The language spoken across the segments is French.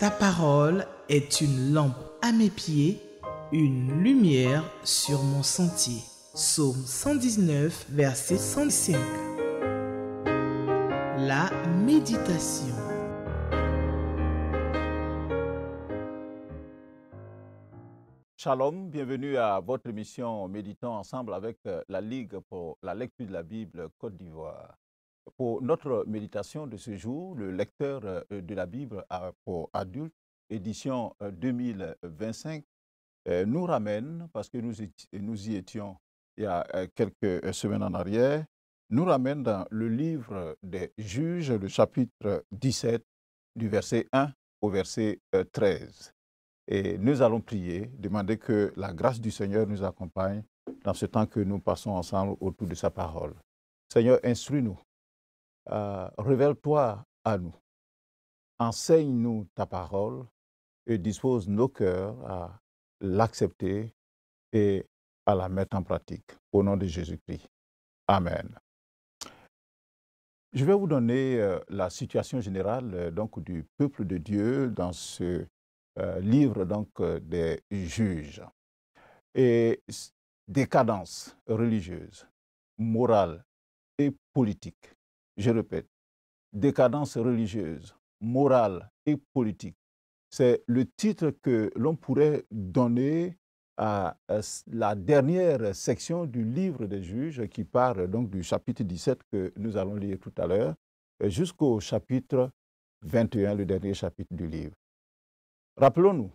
Ta parole est une lampe à mes pieds, une lumière sur mon sentier. Psaume 119, verset 105. La méditation. Shalom, bienvenue à votre émission Méditons ensemble avec la Ligue pour la lecture de la Bible Côte d'Ivoire. Pour notre méditation de ce jour, le lecteur de la Bible pour adultes, édition 2025, nous ramène, parce que nous y étions il y a quelques semaines en arrière, nous ramène dans le livre des Juges, le chapitre 17, du verset 1 au verset 13. Et nous allons prier, demander que la grâce du Seigneur nous accompagne dans ce temps que nous passons ensemble autour de sa parole. Seigneur, instruis-nous, révèle-toi à nous, enseigne-nous ta parole et dispose nos cœurs à l'accepter et à la mettre en pratique. Au nom de Jésus-Christ. Amen. Je vais vous donner la situation générale donc, du peuple de Dieu dans ce livre donc, des juges. Et décadence religieuse, morale et politique. Je répète, décadence religieuse, morale et politique. C'est le titre que l'on pourrait donner à la dernière section du livre des juges qui part donc du chapitre 17 que nous allons lire tout à l'heure jusqu'au chapitre 21, le dernier chapitre du livre. Rappelons-nous,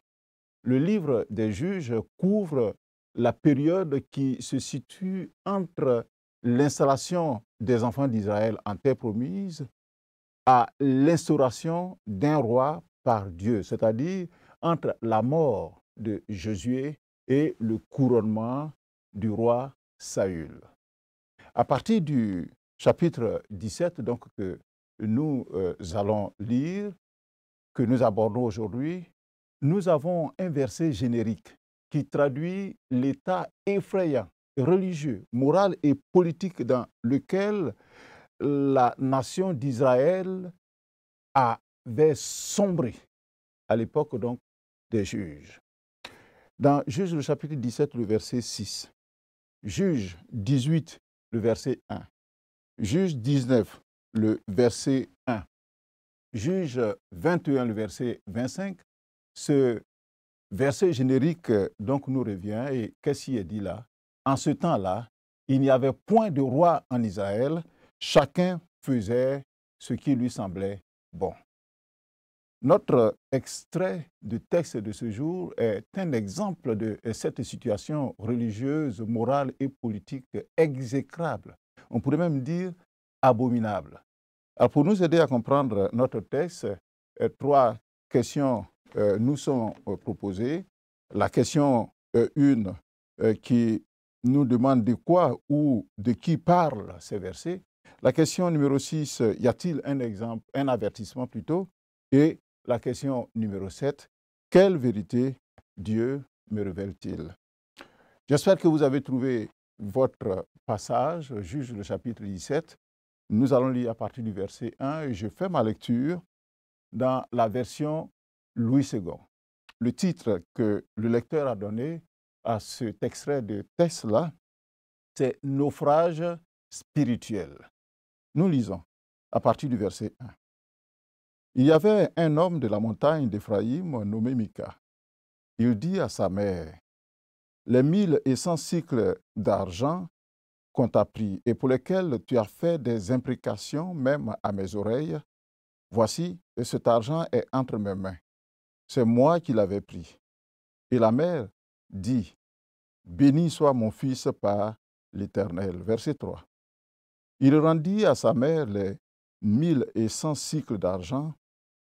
le livre des juges couvre la période qui se situe entre l'installation des enfants d'Israël en terre promise à l'instauration d'un roi par Dieu, c'est-à-dire entre la mort de Josué et le couronnement du roi Saül. À partir du chapitre 17, donc, que nous allons lire, que nous abordons aujourd'hui, nous avons un verset générique qui traduit l'état effrayant, religieux, moral et politique dans lequel la nation d'Israël avait sombré à l'époque donc des juges. Dans Juges le chapitre 17, le verset 6, Juges 18, le verset 1, Juges 19, le verset 1, Juges 21, le verset 25, ce verset générique donc nous revient et qu'est-ce qui est dit là? En ce temps-là, il n'y avait point de roi en Israël, chacun faisait ce qui lui semblait bon. Notre extrait de texte de ce jour est un exemple de cette situation religieuse, morale et politique exécrable. On pourrait même dire abominable. Alors pour nous aider à comprendre notre texte, trois questions nous sont proposées. La question 1 qui nous demande de quoi ou de qui parlent ces versets. La question numéro 6, y a-t-il un exemple, un avertissement plutôt? Et la question numéro 7, quelle vérité Dieu me révèle-t-il? J'espère que vous avez trouvé votre passage, Juge le chapitre 17. Nous allons lire à partir du verset 1 et je fais ma lecture dans la version Louis II. Le titre que le lecteur a donné à cet extrait de texte-là, c'est « Naufrage spirituel ». Nous lisons à partir du verset 1. Il y avait un homme de la montagne d'Éphraïm nommé Mika. Il dit à sa mère, « Les 1100 cycles d'argent qu'on t'a pris et pour lesquels tu as fait des imprécations même à mes oreilles, voici, cet argent est entre mes mains. C'est moi qui l'avais pris. » Et la mère dit, « Béni soit mon fils par l'Éternel. » Verset 3. Il rendit à sa mère les 1100 cycles d'argent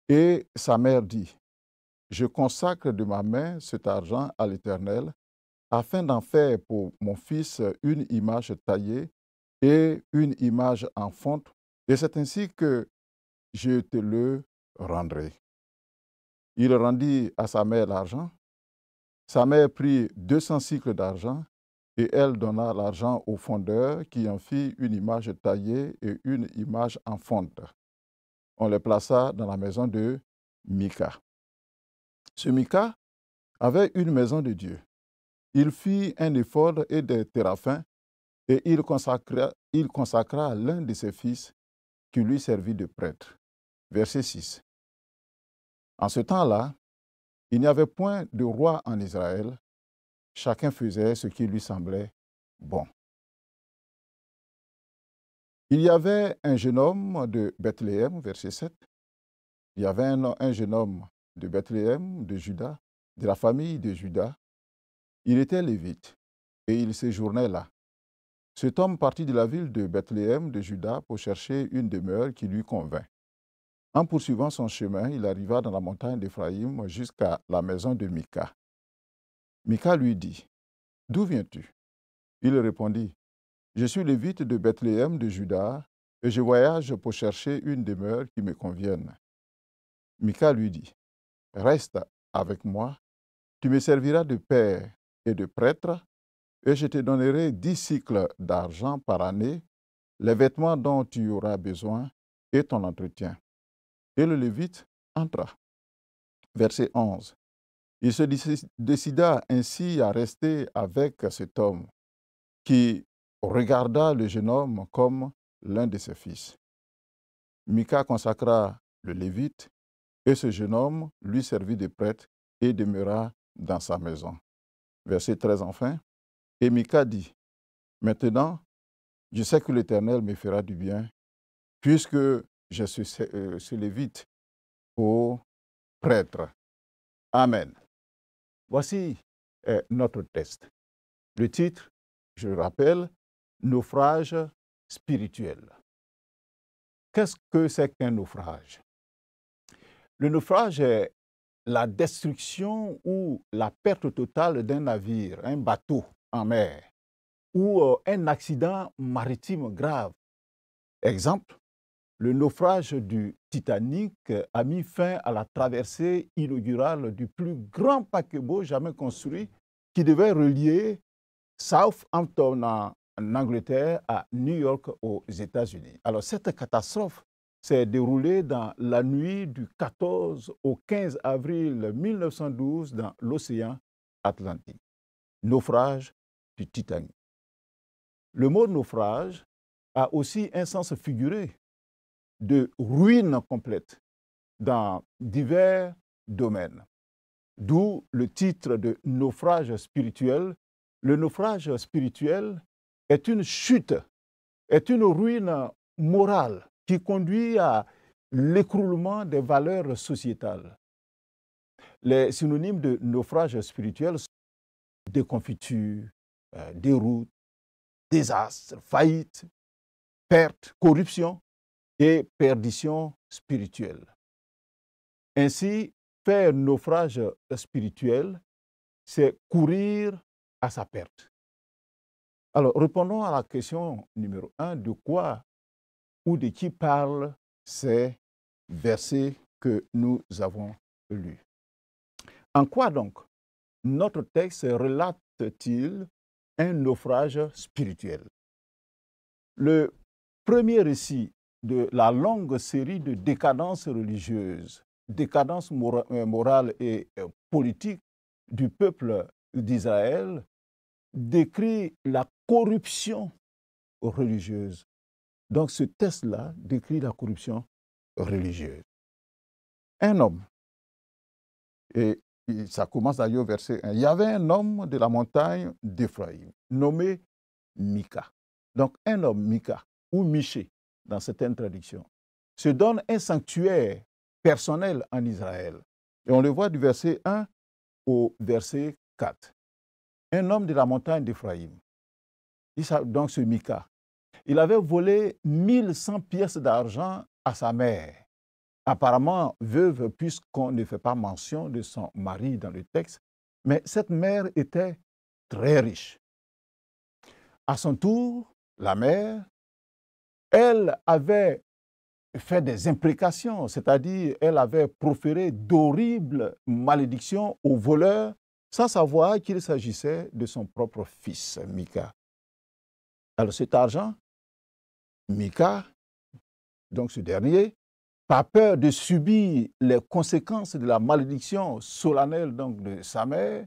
et sa mère dit, « Je consacre de ma main cet argent à l'Éternel afin d'en faire pour mon fils une image taillée et une image en fonte, et c'est ainsi que je te le rendrai. » Il rendit à sa mère l'argent. Sa mère prit 200 cycles d'argent et elle donna l'argent au fondeur qui en fit une image taillée et une image en fonte. On les plaça dans la maison de Mika. Ce Mika avait une maison de Dieu. Il fit un éphod et des téraphins, et il consacra l'un de ses fils qui lui servit de prêtre. Verset 6. En ce temps-là, il n'y avait point de roi en Israël. Chacun faisait ce qui lui semblait bon. Il y avait un jeune homme de Bethléem, verset 7. Il y avait un jeune homme de Bethléem, de Juda, de la famille de Juda. Il était lévite et il séjournait là. Cet homme partit de la ville de Bethléem de Juda pour chercher une demeure qui lui convint. En poursuivant son chemin, il arriva dans la montagne d'Éphraïm jusqu'à la maison de Mika. Mika lui dit, « D'où viens-tu » Il répondit, « Je suis lévite de Bethléem de Juda et je voyage pour chercher une demeure qui me convienne. » Mika lui dit, « Reste avec moi, tu me serviras de père et de prêtre, et je te donnerai 10 cycles d'argent par année, les vêtements dont tu auras besoin et ton entretien. » Et le Lévite entra. Verset 11. Il se décida ainsi à rester avec cet homme, qui regarda le jeune homme comme l'un de ses fils. Mika consacra le Lévite, et ce jeune homme lui servit de prêtre et demeura dans sa maison. Verset 13 enfin. Et Mika dit, « Maintenant, je sais que l'Éternel me fera du bien, puisque je suis ce Lévite au prêtre. » Amen. Voici notre texte. Le titre, je le rappelle, naufrage spirituel. Qu'est-ce que c'est qu'un naufrage? Le naufrage est la destruction ou la perte totale d'un navire, un bateau en mer, ou un accident maritime grave. Exemple, le naufrage du Titanic a mis fin à la traversée inaugurale du plus grand paquebot jamais construit qui devait relier Southampton en Angleterre à New York aux États-Unis. Alors cette catastrophe s'est déroulée dans la nuit du 14 au 15 avril 1912 dans l'océan Atlantique. Naufrage du Titanic. Le mot naufrage a aussi un sens figuré de ruine complète dans divers domaines. D'où le titre de naufrage spirituel. Le naufrage spirituel est une chute, est une ruine morale qui conduit à l'écroulement des valeurs sociétales. Les synonymes de naufrage spirituel sont déconfiture, déroute, désastre, faillite, perte, corruption et perdition spirituelle. Ainsi, faire naufrage spirituel, c'est courir à sa perte. Alors, répondons à la question numéro 1, de quoi ou de qui parlent ces versets que nous avons lus. En quoi donc notre texte relate-t-il un naufrage spirituel? Le premier récit de la longue série de décadences religieuses, décadence morale et politique du peuple d'Israël, décrit la corruption religieuse. Donc ce texte-là décrit la corruption religieuse. Un homme, et ça commence d'ailleurs au verset 1, il y avait un homme de la montagne d'Éphraïm, nommé Mika. Donc un homme, Mika, ou Miché, dans certaines traductions, se donne un sanctuaire personnel en Israël. Et on le voit du verset 1 au verset 4. Un homme de la montagne d'Éphraïm, donc ce Mika, il avait volé 1100 pièces d'argent à sa mère, apparemment veuve puisqu'on ne fait pas mention de son mari dans le texte, mais cette mère était très riche. À son tour, la mère, elle avait fait des imprécations, c'est-à-dire elle avait proféré d'horribles malédictions aux voleurs sans savoir qu'il s'agissait de son propre fils, Mika. Alors cet argent, Mika, donc ce dernier, par peur de subir les conséquences de la malédiction solennelle donc, de sa mère,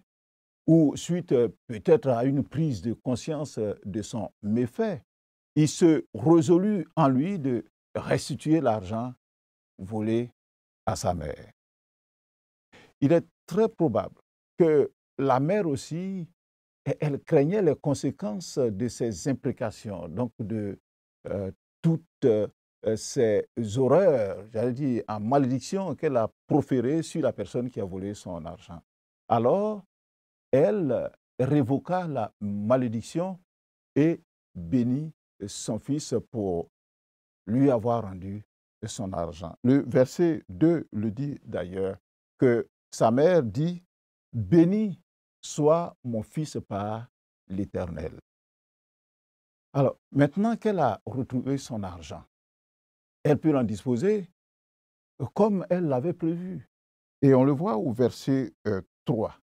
ou suite peut-être à une prise de conscience de son méfait, il se résolut en lui de restituer l'argent volé à sa mère. Il est très probable que la mère aussi, elle craignait les conséquences de ces imprécations, donc de toutes ces horreurs, j'allais dire, en malédiction qu'elle a proférées sur la personne qui a volé son argent. Alors, elle révoqua la malédiction et bénit son fils pour lui avoir rendu son argent. Le verset 2 le dit d'ailleurs, que sa mère dit, « Béni soit mon fils par l'Éternel ». Alors, maintenant qu'elle a retrouvé son argent, elle peut en disposer comme elle l'avait prévu. Et on le voit au verset 3,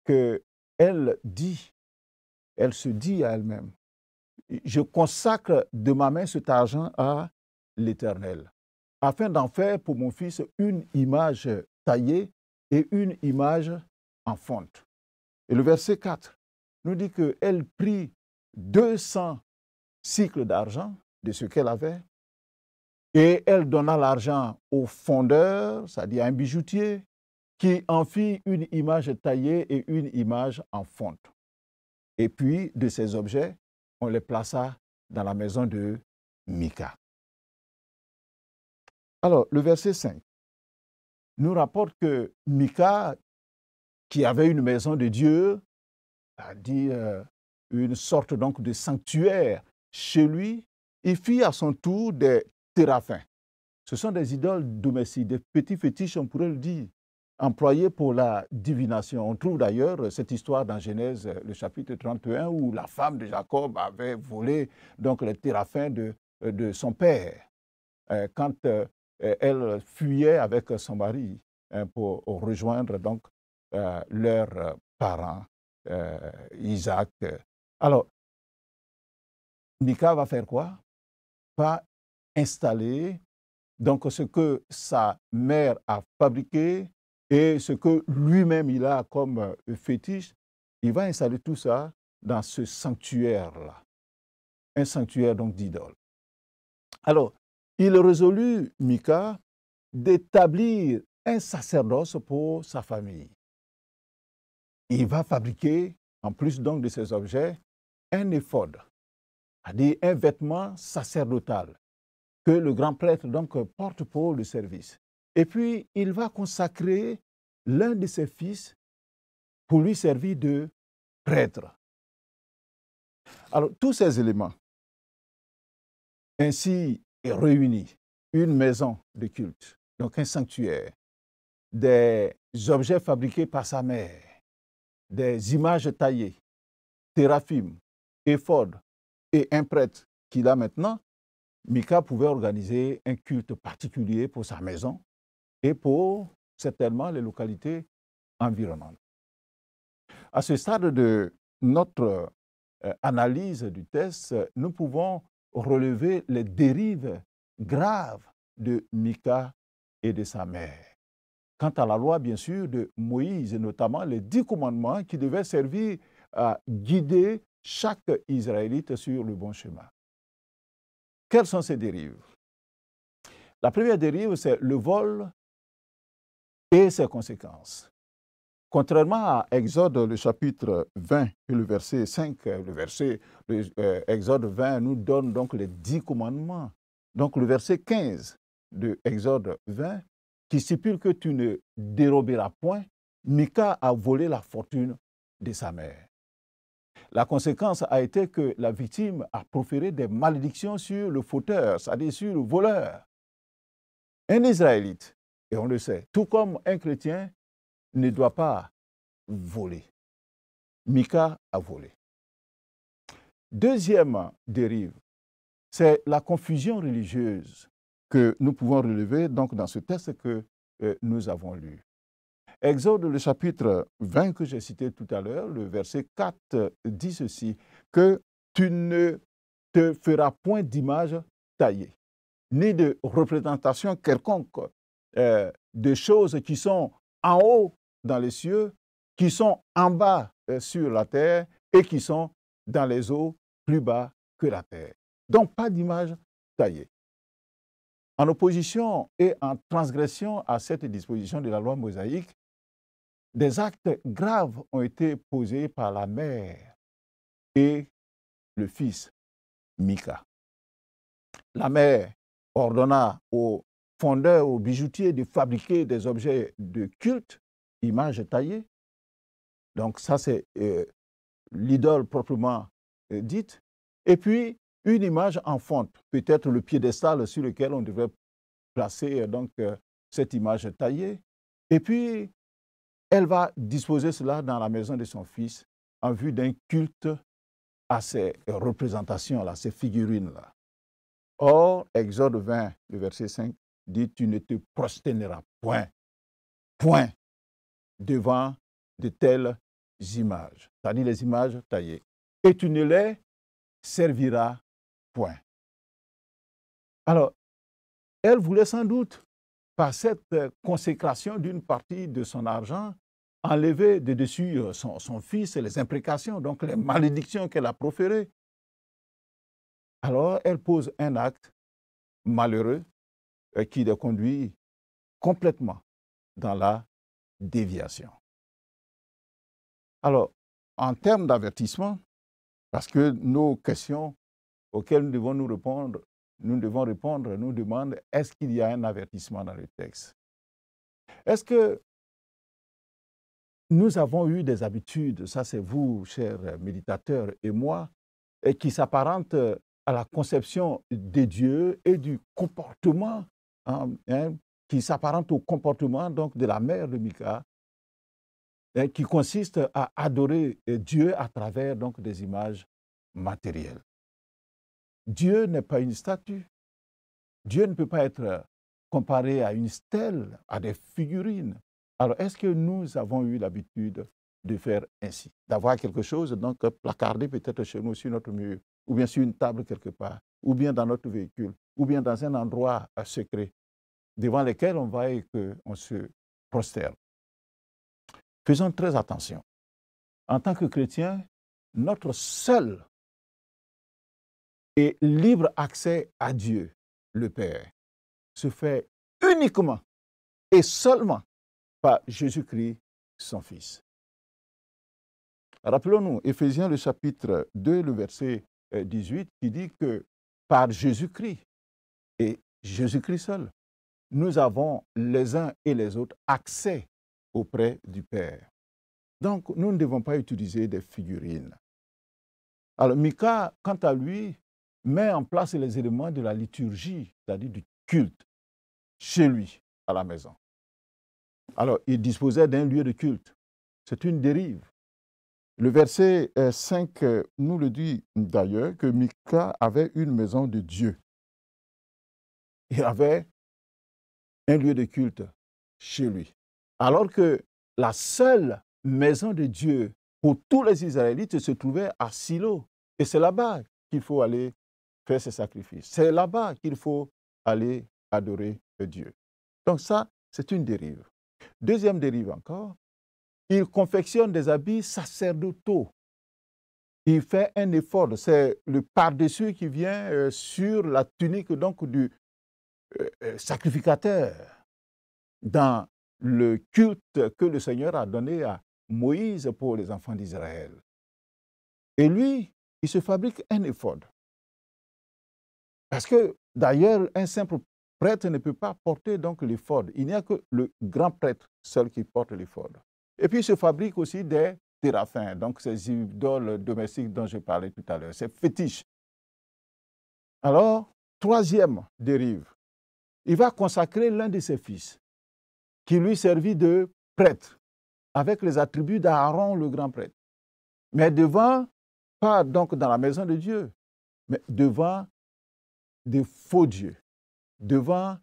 qu'elle dit, elle se dit à elle-même, « Je consacre de ma main cet argent à l'Éternel, afin d'en faire pour mon fils une image taillée et une image en fonte. » Et le verset 4 nous dit qu'elle prit 200 cycles d'argent de ce qu'elle avait, et elle donna l'argent au fondeur, c'est-à-dire à un bijoutier, qui en fit une image taillée et une image en fonte. Et puis, de ces objets, on les plaça dans la maison de Mika. Alors, le verset 5 nous rapporte que Mika, qui avait une maison de Dieu, c'est-à-dire une sorte donc de sanctuaire chez lui, il fit à son tour des téraphins. Ce sont des idoles domestiques, des petits fétiches, on pourrait le dire, employés pour la divination. On trouve d'ailleurs cette histoire dans Genèse, le chapitre 31, où la femme de Jacob avait volé donc les téraphins de son père quand elle fuyait avec son mari pour rejoindre donc leurs parents, Isaac. Alors, Mika va faire quoi? Va installer donc ce que sa mère a fabriqué et ce que lui-même il a comme fétiche. Il va installer tout ça dans ce sanctuaire-là, un sanctuaire donc d'idoles. Alors, il résolut, Mika, d'établir un sacerdoce pour sa famille. Il va fabriquer, en plus donc de ces objets, un éphod, c'est-à-dire un vêtement sacerdotal que le grand prêtre donc porte pour le service. Et puis, il va consacrer l'un de ses fils pour lui servir de prêtre. Alors, tous ces éléments, ainsi réunis, une maison de culte, donc un sanctuaire, des objets fabriqués par sa mère, des images taillées, téraphim, éphod et un prêtre qu'il a maintenant, Mika pouvait organiser un culte particulier pour sa maison et pour certainement les localités environnantes. À ce stade de notre analyse du texte, nous pouvons relever les dérives graves de Mika et de sa mère. Quant à la loi, bien sûr, de Moïse, et notamment les 10 commandements qui devaient servir à guider chaque Israélite sur le bon chemin. Quelles sont ces dérives? La première dérive, c'est le vol et ses conséquences. Contrairement à Exode, le chapitre 20 et le verset 5, Exode 20 nous donne donc les 10 commandements. Donc le verset 15 de Exode 20 qui stipule que tu ne déroberas point, Mika a volé la fortune de sa mère. La conséquence a été que la victime a proféré des malédictions sur le fauteur, c'est-à-dire sur le voleur. Un Israélite, et on le sait, tout comme un chrétien, ne doit pas voler. Mika a volé. Deuxième dérive, c'est la confusion religieuse que nous pouvons relever donc, dans ce texte que nous avons lu. Exode, le chapitre 20 que j'ai cité tout à l'heure, le verset 4 dit ceci, que tu ne te feras point d'image taillée. ni de représentation quelconque de choses qui sont en haut dans les cieux, qui sont en bas sur la terre et qui sont dans les eaux plus bas que la terre. Donc, pas d'image taillée. En opposition et en transgression à cette disposition de la loi mosaïque, des actes graves ont été posés par la mère et le fils Mika. La mère ordonna aux fondeurs, aux bijoutiers de fabriquer des objets de culte, images taillées. Donc ça, c'est l'idole proprement dite. Et puis, une image en fonte, peut-être le piédestal sur lequel on devrait placer cette image taillée. Et puis, elle va disposer cela dans la maison de son fils en vue d'un culte à ces représentations-là, ces figurines-là. Or, Exode 20, le verset 5, dit « Tu ne te prosterneras point devant de telles images. » C'est-à-dire les images taillées. « Et tu ne les serviras point. » Alors, elle voulait sans doute, par cette consécration d'une partie de son argent, enlever de dessus son fils les imprécations, donc les malédictions qu'elle a proférées. Alors, elle pose un acte malheureux qui les conduit complètement dans la déviation. Alors, en termes d'avertissement, parce que nos questions auxquelles nous devons répondre, nous demandent, est-ce qu'il y a un avertissement dans le texte? Est-ce que nous avons eu des habitudes, ça c'est vous, chers méditateurs, et moi, et qui s'apparentent à la conception de Dieu et du comportement, qui s'apparente au comportement donc, de la mère de Mika, qui consiste à adorer Dieu à travers donc, des images matérielles. Dieu n'est pas une statue. Dieu ne peut pas être comparé à une stèle, à des figurines. Alors, est-ce que nous avons eu l'habitude de faire ainsi? D'avoir quelque chose donc placardé peut-être chez nous, sur notre mur, ou bien sur une table quelque part, ou bien dans notre véhicule, ou bien dans un endroit secret, devant lequel on va et qu'on se prosterne. Faisons très attention. En tant que chrétiens, notre seul et libre accès à Dieu, le Père, se fait uniquement et seulement par Jésus-Christ, son Fils. Rappelons-nous, Éphésiens, le chapitre 2, le verset 18, qui dit que par Jésus-Christ et Jésus-Christ seul, nous avons les uns et les autres accès auprès du Père. Donc, nous ne devons pas utiliser des figurines. Alors, Mika, quant à lui, met en place les éléments de la liturgie, c'est-à-dire du culte, chez lui, à la maison. Alors, il disposait d'un lieu de culte. C'est une dérive. Le verset 5 nous le dit d'ailleurs que Mika avait une maison de Dieu. Il avait un lieu de culte chez lui. Alors que la seule maison de Dieu pour tous les Israélites se trouvait à Silo. Et c'est là-bas qu'il faut aller faire ses sacrifices. C'est là-bas qu'il faut aller adorer Dieu. Donc ça, c'est une dérive. Deuxième dérive encore, il confectionne des habits sacerdotaux. Il fait un effort, c'est le par-dessus qui vient sur la tunique donc, du sacrificateur dans le culte que le Seigneur a donné à Moïse pour les enfants d'Israël. Et lui, il se fabrique un éphod. Parce que d'ailleurs, un simple prêtre ne peut pas porter donc l'éphod. Il n'y a que le grand prêtre seul qui porte l'éphod. Et puis, il se fabrique aussi des téraphins, donc ces idoles domestiques dont je parlais tout à l'heure, ces fétiches. Alors, troisième dérive, il va consacrer l'un de ses fils, qui lui servit de prêtre, avec les attributs d'Aaron, le grand prêtre. Mais devant, pas donc dans la maison de Dieu, mais devant des faux dieux, devant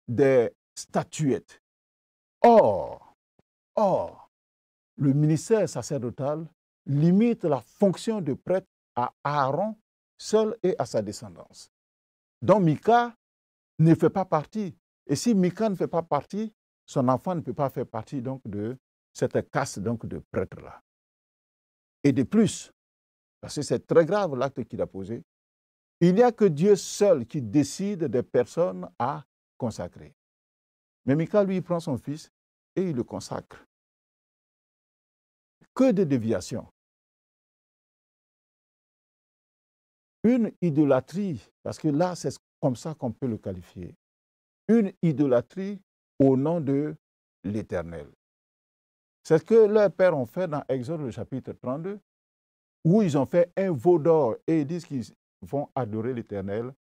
des statuettes. Or, le ministère sacerdotal limite la fonction de prêtre à Aaron seul et à sa descendance. Donc Mika ne fait pas partie. Et si Mika ne fait pas partie, son enfant ne peut pas faire partie donc de cette caste donc de prêtres-là. Et de plus, parce que c'est très grave l'acte qu'il a posé, il n'y a que Dieu seul qui décide des personnes à consacrer. Mais Mika, lui, prend son fils et il le consacre. Que de déviations. Une idolâtrie, parce que là, c'est comme ça qu'on peut le qualifier. Une idolâtrie au nom de l'Éternel. C'est ce que leurs pères ont fait dans Exode, le chapitre 32, où ils ont fait un veau d'or et ils disent qu'ils vont adorer l'Éternel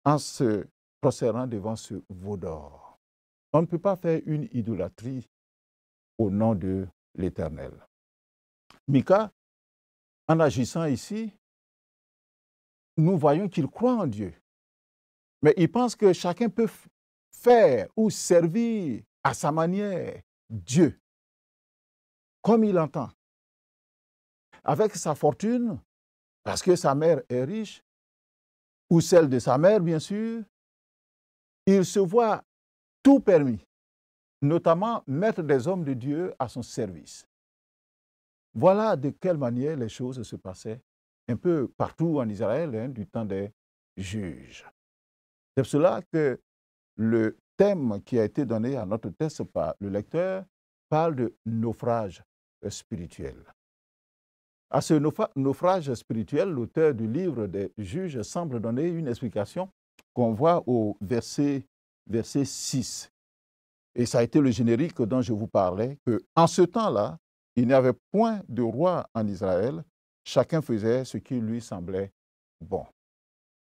en se prosternant devant ce veau d'or. On ne peut pas faire une idolâtrie au nom de l'Éternel. Mika, en agissant ici, nous voyons qu'il croit en Dieu. Mais il pense que chacun peut faire ou servir à sa manière Dieu, comme il entend. Avec sa fortune, parce que sa mère est riche, ou celle de sa mère, bien sûr, il se voit tout permis, notamment mettre des hommes de Dieu à son service. Voilà de quelle manière les choses se passaient un peu partout en Israël, du temps des juges. C'est pour cela que le thème qui a été donné à notre texte par le lecteur parle de naufrage spirituel. À ce naufrage spirituel, l'auteur du livre des juges semble donner une explication qu'on voit au verset 6. Et ça a été le générique dont je vous parlais, qu'en ce temps-là, il n'y avait point de roi en Israël, chacun faisait ce qui lui semblait bon.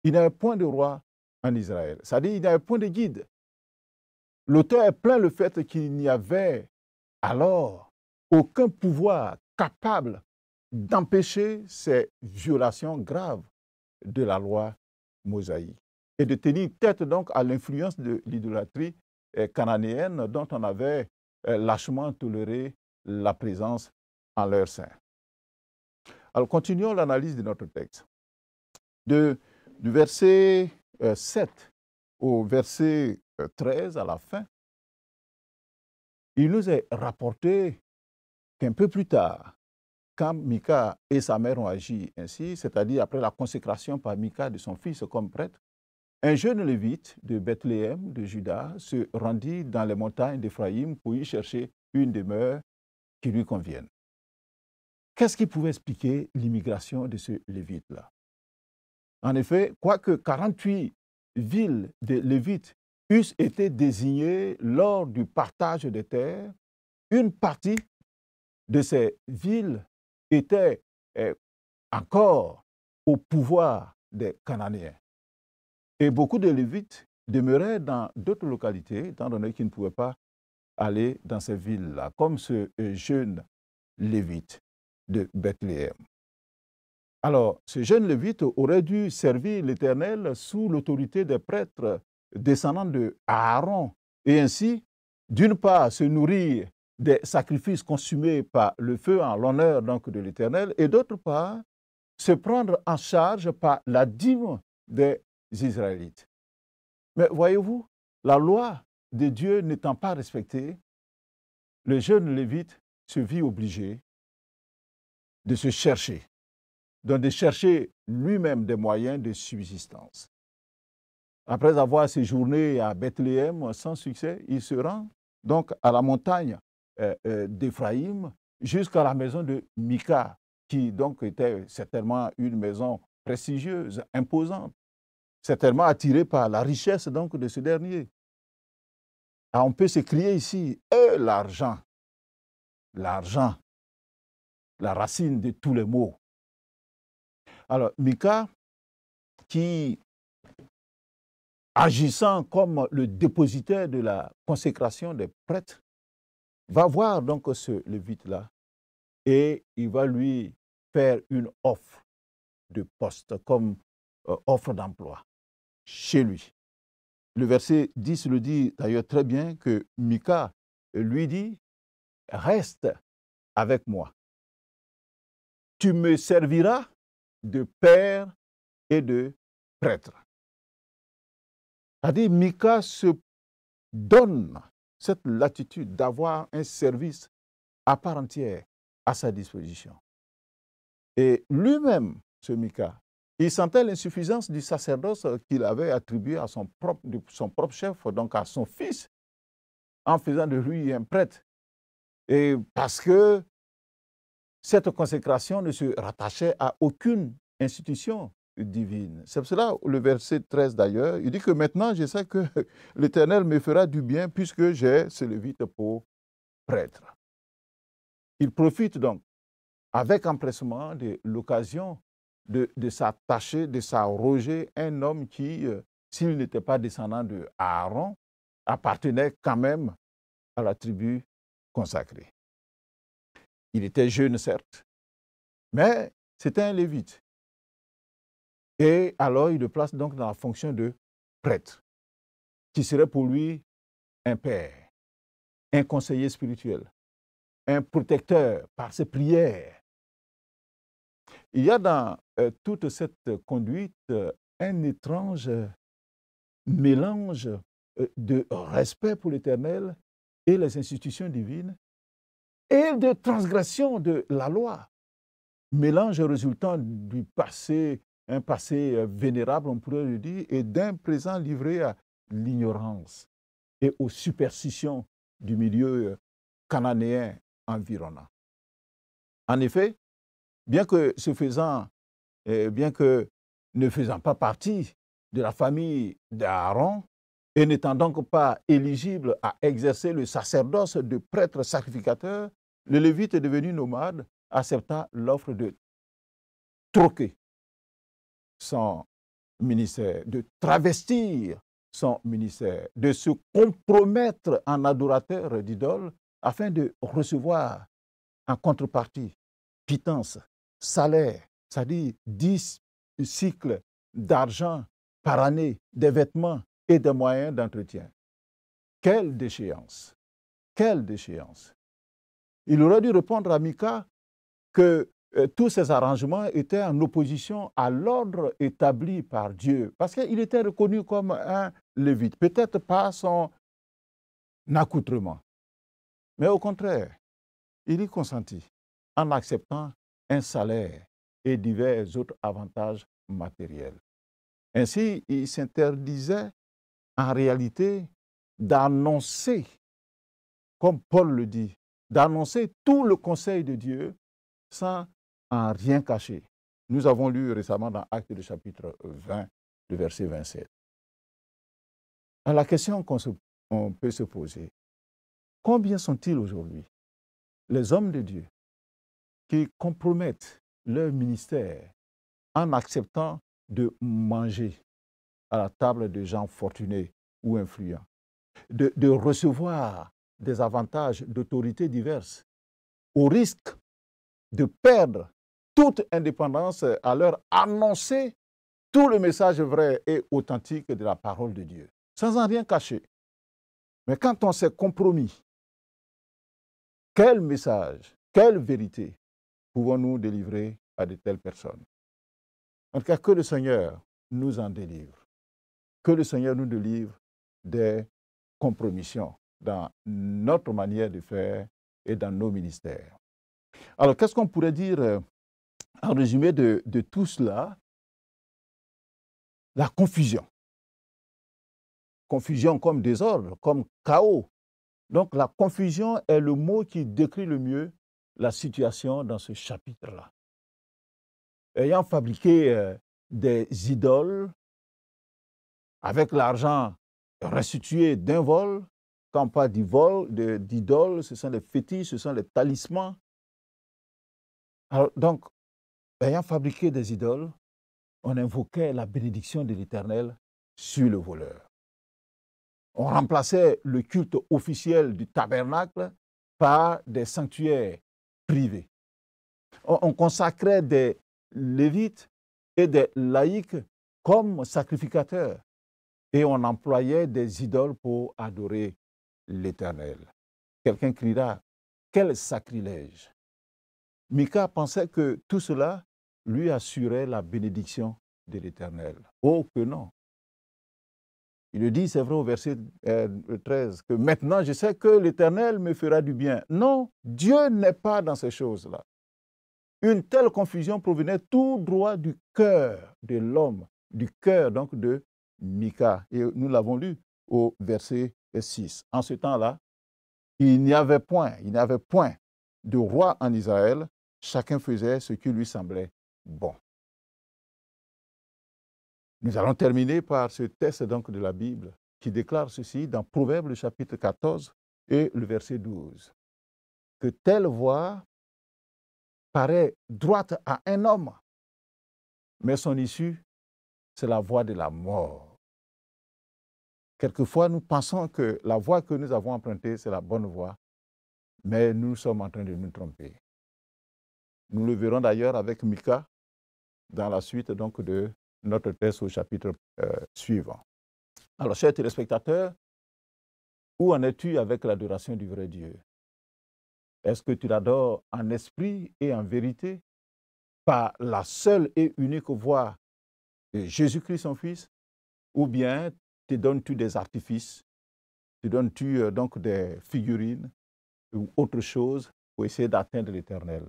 Il n'y avait point de roi en Israël, c'est-à-dire il n'y avait point de guide. L'auteur est plein le fait qu'il n'y avait alors aucun pouvoir capable d'empêcher ces violations graves de la loi mosaïque et de tenir tête donc à l'influence de l'idolâtrie cananéenne dont on avait lâchement toléré la présence en leur sein. Alors continuons l'analyse de notre texte. Du verset 7 au verset 13 à la fin, il nous est rapporté qu'un peu plus tard, quand Mika et sa mère ont agi ainsi, c'est-à-dire après la consécration par Mika de son fils comme prêtre, un jeune lévite de Bethléem, de Juda, se rendit dans les montagnes d'Éphraïm pour y chercher une demeure qui lui convienne. Qu'est-ce qui pouvait expliquer l'immigration de ce lévite-là? En effet, quoique 48 villes de Lévites eussent été désignées lors du partage des terres, une partie de ces villes était encore au pouvoir des Cananéens. Et beaucoup de Lévites demeuraient dans d'autres localités, étant donné qu'ils ne pouvaient pas aller dans ces villes-là, comme ce jeune Lévite de Bethléem. Alors, ce jeune Lévite aurait dû servir l'Éternel sous l'autorité des prêtres descendants de Aaron, et ainsi, d'une part, se nourrir des sacrifices consumés par le feu en l'honneur donc de l'Éternel, et d'autre part, se prendre en charge par la dîme des Israélites. Mais voyez-vous, la loi de Dieu n'étant pas respectée, le jeune Lévite se vit obligé de se chercher, donc de chercher lui-même des moyens de subsistance. Après avoir séjourné à Bethléem sans succès, il se rend donc à la montagne d'Éphraïm jusqu'à la maison de Mika, qui donc était certainement une maison prestigieuse, imposante, certainement attirée par la richesse donc de ce dernier. Alors on peut s'écrier ici, l'argent, l'argent, la racine de tous les maux. Alors Mika, qui agissant comme le dépositaire de la consécration des prêtres, va voir donc ce Lévite-là et il va lui faire une offre de poste comme offre d'emploi chez lui. Le verset 10 le dit d'ailleurs très bien que Mika lui dit « Reste avec moi. Tu me serviras de père et de prêtre. » C'est-à-dire, Mika se donne cette latitude d'avoir un service à part entière à sa disposition. Et lui-même, ce Mika, il sentait l'insuffisance du sacerdoce qu'il avait attribué à son propre chef, donc à son fils, en faisant de lui un prêtre. Et parce que cette consécration ne se rattachait à aucune institution divine. C'est pour cela, le verset 13 d'ailleurs, il dit que maintenant je sais que l'Éternel me fera du bien puisque j'ai ce Lévite pour prêtre. Il profite donc avec empressement de l'occasion de s'attacher, de s'arroger un homme qui, s'il n'était pas descendant de Aaron, appartenait quand même à la tribu consacrée. Il était jeune, certes, mais c'était un lévite. Et alors, il le place donc dans la fonction de prêtre, qui serait pour lui un père, un conseiller spirituel, un protecteur par ses prières. Il y a dans toute cette conduite un étrange mélange de respect pour l'Éternel et les institutions divines et de transgression de la loi. Mélange résultant du passé, un passé vénérable, on pourrait le dire, et d'un présent livré à l'ignorance et aux superstitions du milieu cananéen environnant. En effet, bien que ne faisant pas partie de la famille d'Aaron et n'étant donc pas éligible à exercer le sacerdoce de prêtre sacrificateur, le Lévite est devenu nomade, acceptant l'offre de troquer son ministère, de travestir son ministère, de se compromettre en adorateur d'idoles afin de recevoir en contrepartie pitance, salaire, c'est-à-dire 10 cycles d'argent par année, des vêtements et des moyens d'entretien. Quelle déchéance! Quelle déchéance! Il aurait dû répondre à Mika que tous ces arrangements étaient en opposition à l'ordre établi par Dieu, parce qu'il était reconnu comme un lévite, peut-être pas son accoutrement, mais au contraire, il y consentit en acceptant un salaire et divers autres avantages matériels. Ainsi, il s'interdisait en réalité d'annoncer, comme Paul le dit, d'annoncer tout le conseil de Dieu sans en rien cacher. Nous avons lu récemment dans Actes du chapitre 20, le verset 27. Alors, la question qu'on peut se poser, combien sont-ils aujourd'hui les hommes de Dieu qui compromettent leur ministère en acceptant de manger à la table de gens fortunés ou influents, de recevoir des avantages d'autorité diverses, au risque de perdre toute indépendance à leur annoncer tout le message vrai et authentique de la parole de Dieu, sans en rien cacher. Mais quand on s'est compromis, quel message, quelle vérité pouvons-nous délivrer à de telles personnes? En tout cas, que le Seigneur nous en délivre. Que le Seigneur nous délivre des compromissions dans notre manière de faire et dans nos ministères. Alors, qu'est-ce qu'on pourrait dire en résumé de tout cela? La confusion. Confusion comme désordre, comme chaos. Donc, la confusion est le mot qui décrit le mieux la situation dans ce chapitre-là. Ayant fabriqué des idoles avec l'argent restitué d'un vol, quand on parle d'idoles, ce sont les fétiches, ce sont les talismans. Alors, donc, ayant fabriqué des idoles, on invoquait la bénédiction de l'Éternel sur le voleur. On remplaçait le culte officiel du tabernacle par des sanctuaires privés. On consacrait des lévites et des laïcs comme sacrificateurs et on employait des idoles pour adorer l'Éternel. Quelqu'un criera, quel sacrilège! Mika pensait que tout cela lui assurait la bénédiction de l'Éternel. Oh que non! Il le dit, c'est vrai, au verset 13, que maintenant je sais que l'Éternel me fera du bien. Non, Dieu n'est pas dans ces choses-là. Une telle confusion provenait tout droit du cœur de l'homme, du cœur donc de Mika. Et nous l'avons lu au verset 6. En ce temps-là, il n'y avait point de roi en Israël. Chacun faisait ce qui lui semblait bon. Nous allons terminer par ce texte donc de la Bible qui déclare ceci dans Proverbes, le chapitre 14 et le verset 12. Que telle voie paraît droite à un homme, mais son issue, c'est la voie de la mort. Quelquefois, nous pensons que la voie que nous avons empruntée, c'est la bonne voie, mais nous sommes en train de nous tromper. Nous le verrons d'ailleurs avec Mika dans la suite donc de notre texte au chapitre suivant. Alors, chers téléspectateurs, où en es-tu avec l'adoration du vrai Dieu? Est-ce que tu l'adores en esprit et en vérité, par la seule et unique voie de Jésus-Christ, son Fils, ou bien te donnes-tu des artifices, te donnes-tu donc des figurines ou autre chose pour essayer d'atteindre l'Éternel?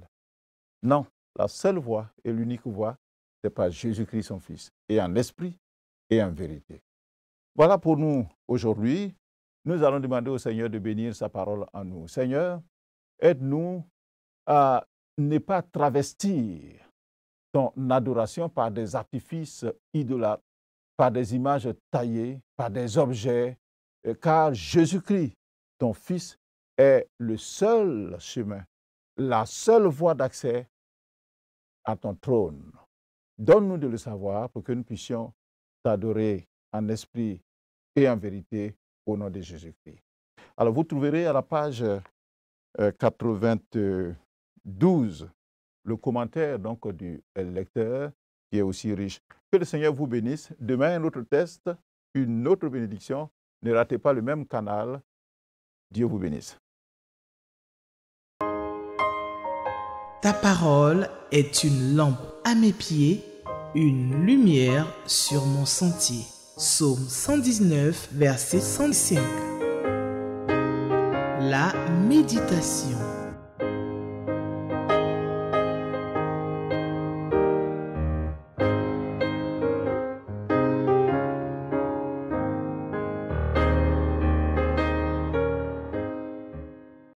Non, la seule voie et l'unique voie, c'est par Jésus-Christ, son Fils, et en esprit et en vérité. Voilà pour nous aujourd'hui. Nous allons demander au Seigneur de bénir sa parole en nous. Seigneur, aide-nous à ne pas travestir ton adoration par des artifices idolâtres, par des images taillées, par des objets, car Jésus-Christ, ton Fils, est le seul chemin, la seule voie d'accès à ton trône. Donne-nous de le savoir pour que nous puissions t'adorer en esprit et en vérité au nom de Jésus-Christ. Alors, vous trouverez à la page 92 le commentaire donc du lecteur qui est aussi riche. Que le Seigneur vous bénisse. Demain, un autre test, une autre bénédiction. Ne ratez pas le même canal. Dieu vous bénisse. Ta parole est une lampe à mes pieds, une lumière sur mon sentier. Psaume 119, verset 105. La méditation.